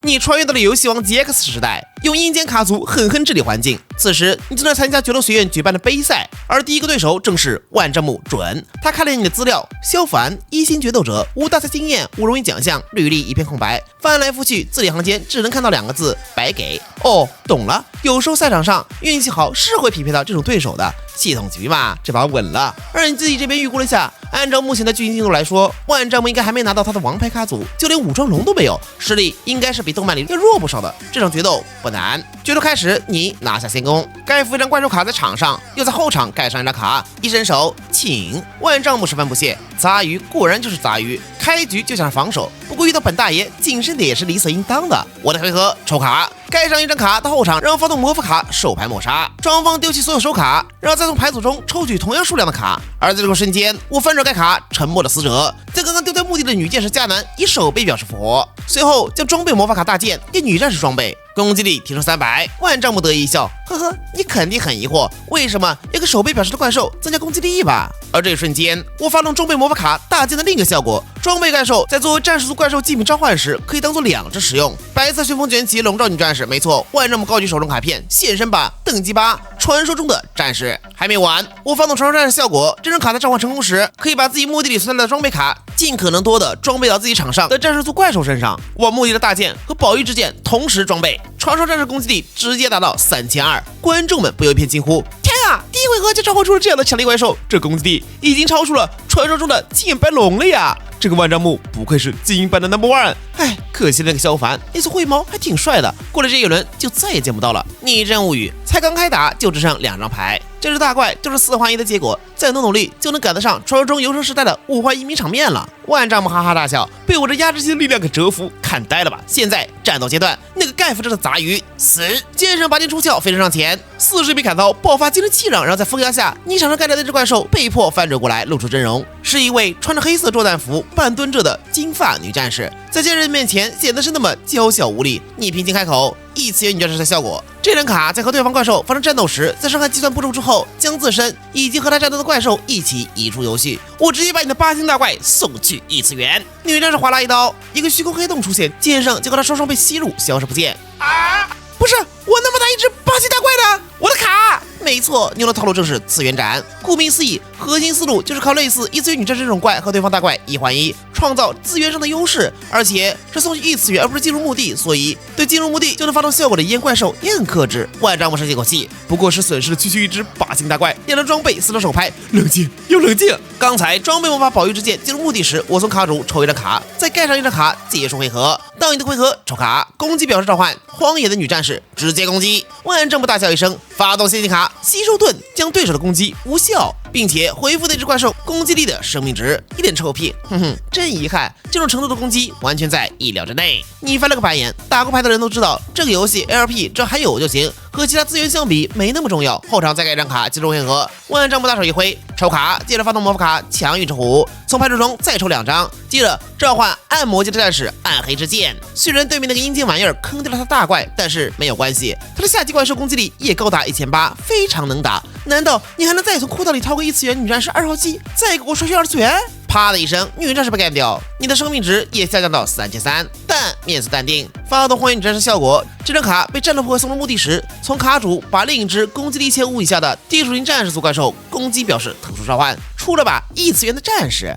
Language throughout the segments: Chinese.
你穿越到了游戏王 GX 时代，用阴间卡组狠狠治理环境。此时你正在参加决斗学院举办的杯赛，而第一个对手正是万丈木准。他看了你的资料，萧凡，一星决斗者，无大赛经验，无荣誉奖项，履历一片空白，翻来覆去，字里行间只能看到2个字：白给。哦，懂了，有时候赛场上运气好是会匹配到这种对手的。系统局嘛，这把稳了。而你自己这边预估了一下，按照目前的剧情进度来说，万丈木应该还没拿到他的王牌卡组，就连武装龙都没有，实力应该是比动漫里要弱不少的。这场决斗不难，决斗开始，你拿下先攻，盖附一张怪兽卡在场上，又在后场盖上一张卡，一伸手，请。万丈木十分不屑，杂鱼果然就是杂鱼，开局就想防守，不过遇到本大爷，谨慎点也是理所应当的。我的回合抽卡，盖上一张卡到后场，然后发动魔法卡手牌抹杀，双方丢弃所有手卡，然后再从牌组中抽取同样数量的卡。而在这个瞬间，我翻转盖卡，沉默的死者，在刚刚丢掉墓地的女剑士迦南以手背表示复活，随后将装备魔法卡大剑给女战士装备，攻击力提升300。万丈木得意一笑，呵呵，你肯定很疑惑，为什么要给手背表示的怪兽增加攻击力吧？而这一瞬间，我发动装备魔法卡大剑的另一个效果，装备怪兽在作为战士族怪兽祭品召唤时，可以当做2只使用。白色旋风卷起笼罩女战士，没错，万丈木高举手中卡片，现身吧，等级8，传说中的战士。还没完，我发动传说战士效果，这张卡在召唤成功时，可以把自己墓地里存在的装备卡尽可能多的装备到自己场上的战士族怪兽身上。我墓地的大剑和宝玉之剑同时装备，传说战士攻击力直接达到3200，观众们不由一片惊呼：天啊！第一回合就召唤出了这样的强力怪兽，这攻击力已经超出了传说中的剑白龙了呀！这个万丈木不愧是金版的 No.1， 哎，可惜那个萧凡那次灰毛还挺帅的，过了这一轮就再也见不到了。逆阵物语才刚开打就只剩2张牌，这只大怪就是4换1的结果，再努力就能赶得上传说中游神时代的5换1名场面了。万丈木哈哈大笑，被我这压制性的力量给折服，看呆了吧？现在战斗阶段，那个盖夫这的杂鱼死，剑圣拔剑出鞘，飞身上前，40臂砍刀爆发惊人气壤，然后在风压下，你场上盖的那只怪兽被迫翻转过来，露出真容，是一位穿着黑色作战服、半蹲着的金发女战士，在剑人面前显得是那么娇小无力。你平静开口，异次元女战士的效果。这张卡在和对方怪兽发生战斗时，在伤害计算步骤之后，将自身以及和他战斗的怪兽一起移出游戏。我直接把你的8星大怪送去异次元。女战士划拉一刀，一个虚空黑洞出现，剑圣就和他双双被吸入，消失不见。啊！不是我那么大一只8星大怪呢？我的卡！没错，牛的套路正是次元斩。顾名思义，核心思路就是靠类似异次元女战士这种怪和对方大怪1换1，创造资源上的优势，而且是送去异次元而不是进入墓地，所以对进入墓地就能发动效果的烟怪兽也很克制。万丈木深吸口气，不过是损失了区区一只8星大怪，2张装备，4张手牌，冷静又冷静。刚才装备魔法宝玉之剑进入墓地时，我从卡主抽一张卡，再盖上一张卡，结束回合。到你的回合抽卡，攻击表示召唤荒野的女战士，直接攻击。万丈木大笑一声，发动陷阱卡吸收盾，将对手的攻击无效，并且回复那只怪兽攻击力的生命值。一脸臭屁，哼哼，真遗憾，这种程度的攻击完全在意料之内。你翻了个白眼，打过牌的人都知道，这个游戏 LP 只要还有就行，和其他资源相比没那么重要。后场再盖一张卡进入回合，万丈木大手一挥，抽卡，接着发动魔法卡强运之虎，从牌组中再抽2张，接着召唤暗魔界的战士暗黑之剑。虽然对面那个阴间玩意儿坑掉了他大怪，但是没有关系，他的下级怪兽攻击力也高达1800，非常能打。难道你还能再从裤裆里掏个异次元女战士2号机，再给我刷新2次元？啪的一声，女战士被干掉，你的生命值也下降到3300。但面色淡定，发动荒野女战士效果，这张卡被战斗破坏送入墓地时，从卡主把另一只攻击力1500以下的地属性战士族怪兽攻击表示特殊召唤，出了把异次元的战士。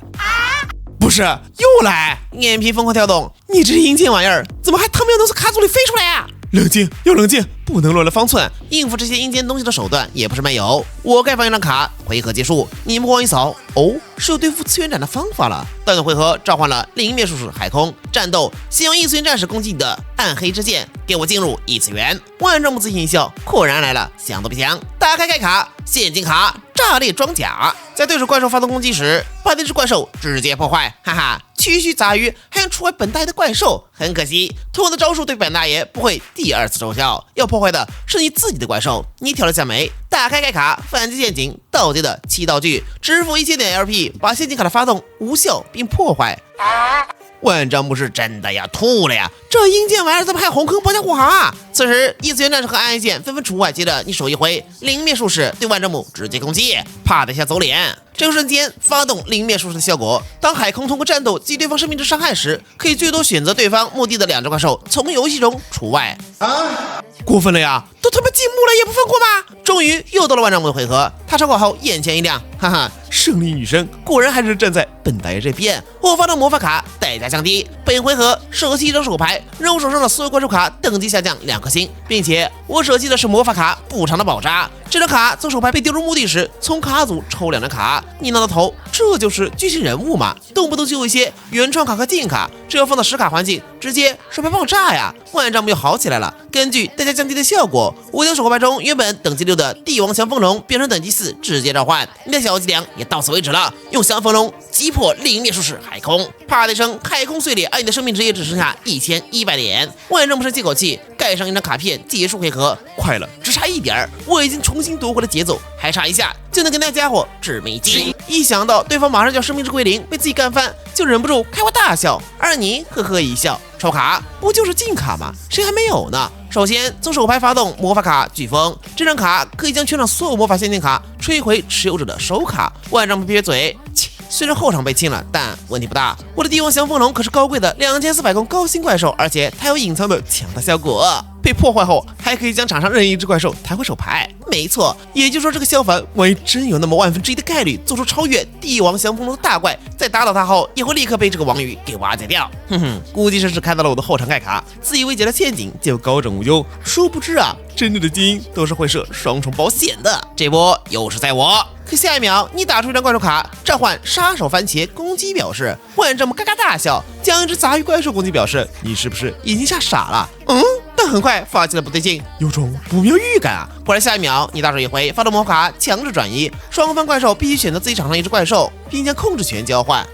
不是又来？眼皮疯狂跳动，你这阴间玩意儿怎么还他妈要能从卡组里飞出来啊？冷静又冷静，不能乱了方寸。应付这些阴间东西的手段也不是没有。我盖放一张卡，回合结束，你目光一扫，哦，是有对付次元斩的方法了。到你回合召唤了另一面术士海空，战斗先用异次元战士攻击你的暗黑之剑，给我进入异次元。万丈木自信一笑，果然来了，想都别想，打开盖卡，陷阱卡，炸裂装甲，在对手怪兽发动攻击时，把那只怪兽直接破坏，哈哈。区区杂鱼还想出卖本大爷的怪兽，很可惜，同样的招数对本大爷不会第2次奏效，要破坏的是你自己的怪兽。你挑了下眉，打开盖卡，反击陷阱，倒接的7道具，支付1000点 LP， 把陷阱卡的发动无效并破坏。万丈木是真的呀，吐了呀！这阴间玩意儿怎么还红坑保驾护航啊？此时异次元战士和暗夜剑纷纷出外，接着你手一挥，灵灭术士对万丈木直接攻击，啪的一下走脸。这个瞬间发动灵灭术士的效果，当海空通过战斗给对方生命之伤害时，可以最多选择对方墓地的2只怪兽从游戏中除外。过分了呀！都他妈进墓了也不放过吗？终于又到了万丈木的回合，他烧烤后眼前一亮，哈哈，胜利女神果然还是站在本大爷这边。我发动魔法卡，代价降低，本回合舍弃一张手牌，让我手上的所有怪兽卡等级下降2颗星，并且我舍弃的是魔法卡补偿的爆炸。这张卡从手牌被丢入墓地时，从卡组抽2张卡，你拿到头，这就是剧情人物嘛，动不动就有一些原创卡和禁卡，这要放到10卡环境，直接手牌爆炸呀！万丈木又好起来了，根据代价降低的效果，我将手牌中原本等级6的帝王降风龙变成等级4，直接召唤。你的小伎俩也到此为止了，用降风龙击破灵灭术士海空，啪的一声，海空碎裂，而你的生命值也只剩下1100点。万丈木深吸口气，盖上一张卡片，结束回合。快了，只差一点，我已经重新夺回了节奏，还差一下就能跟那家伙致命一击。一想到对方马上就要生命值归零，被自己干翻，就忍不住开怀大笑。而你呵呵一笑，抽卡不就是禁卡吗？谁还没有呢？首先从手牌发动魔法卡飓风，这张卡可以将全场所有魔法限定卡吹回持有者的手卡。万丈木撇嘴，虽然后场被清了，但问题不大。我的帝王降风龙可是高贵的2400攻高星怪兽，而且它有隐藏的强大效果，被破坏后还可以将场上任意一只怪兽弹回手牌。没错，也就是说这个萧凡万一真有那么1/1000的概率做出超越帝王降风龙的大怪，在打倒他后也会立刻被这个王宇给瓦解掉。估计是看到了我的后场盖卡，自以为解了陷阱就高枕无忧，殊不知啊，真正的精英都是会设双重保险的。这波又是在我。可下一秒，你打出一张怪兽卡，召唤杀手番茄攻击表示，万丈木嘎嘎大笑，将一只杂鱼怪兽攻击表示，你是不是已经吓傻了？但很快发现了不对劲，有种不妙预感啊！果然下一秒，你大手一挥，发动魔法卡强制转移，双方怪兽必须选择自己场上一只怪兽，并将控制权交换。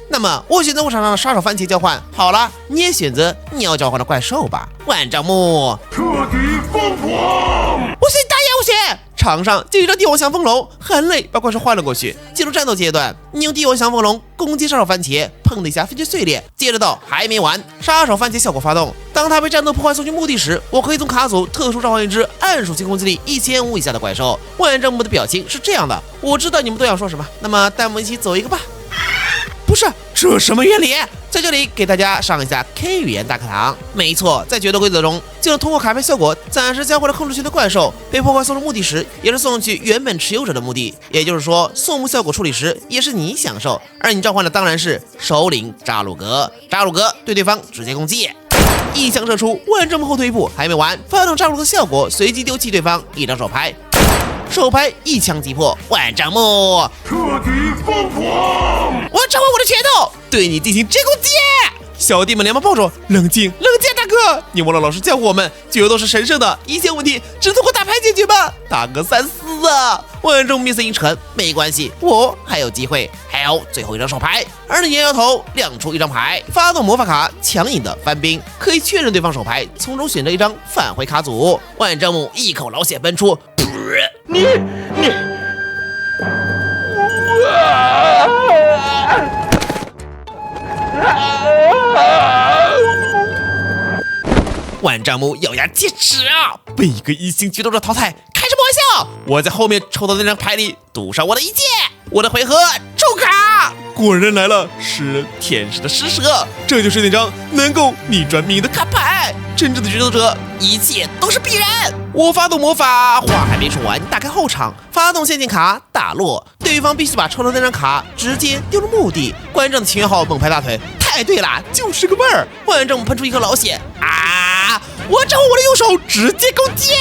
那么我选择我场上的杀手番茄交换，好了，你也选择你要交换的怪兽吧。万丈木彻底疯狂！我选大爷，我选！场上就一张帝王降风龙，很累，把怪兽换了过去。进入战斗阶段，你用帝王降风龙攻击杀手番茄，砰的一下番茄碎裂。接着到还没完，杀手番茄效果发动，当他被战斗破坏送去墓地时，我可以从卡组特殊召唤一只暗属性攻击力1500以下的怪兽。万丈木的表情是这样的，我知道你们都想说什么，那么带我们一起走一个吧。不是，这什么原理？在这里给大家上一下 K 语言大课堂。没错，在决斗规则中，就能通过卡牌效果暂时交换了控制权的怪兽，被破坏送入墓地时，也是送去原本持有者的墓地。也就是说，送墓效果处理时也是你享受，而你召唤的当然是首领扎鲁格。扎鲁格对对方直接攻击，一枪射出，万丈木后退一步，还没完，发动扎鲁格效果，随即丢弃对方一张手牌。手牌一枪击破，万丈木彻底疯狂！我要召唤我的拳头，对你进行直接攻击！小弟们连忙抱住，冷静，冷静，大哥！你忘了老师教过我们，决斗是神圣的，一切问题只通过打牌解决吗？大哥三思啊！万丈木面色阴沉，没关系，我还有机会，还有最后一张手牌。而你摇摇头，亮出一张牌，发动魔法卡强引的翻兵，可以确认对方手牌，从中选择一张返回卡组。万丈木一口老血奔出。你万丈木咬牙切齿啊！被一个一星决斗者淘汰，开什么玩笑？我在后面抽到那张牌里赌上我的一剑，我的回合抽卡，果然来了，是天使的施舍，这就是那张能够逆转命运的卡牌。真正的决斗者，一切都是必然。我发动魔法，话还没说完，打开后场，发动陷阱卡打落，对方必须把抽到那张卡直接丢入墓地。馆长的秦元浩猛拍大腿，太对了，就是个味儿。万丈木喷出一口老血啊！我召唤我的右手直接攻击，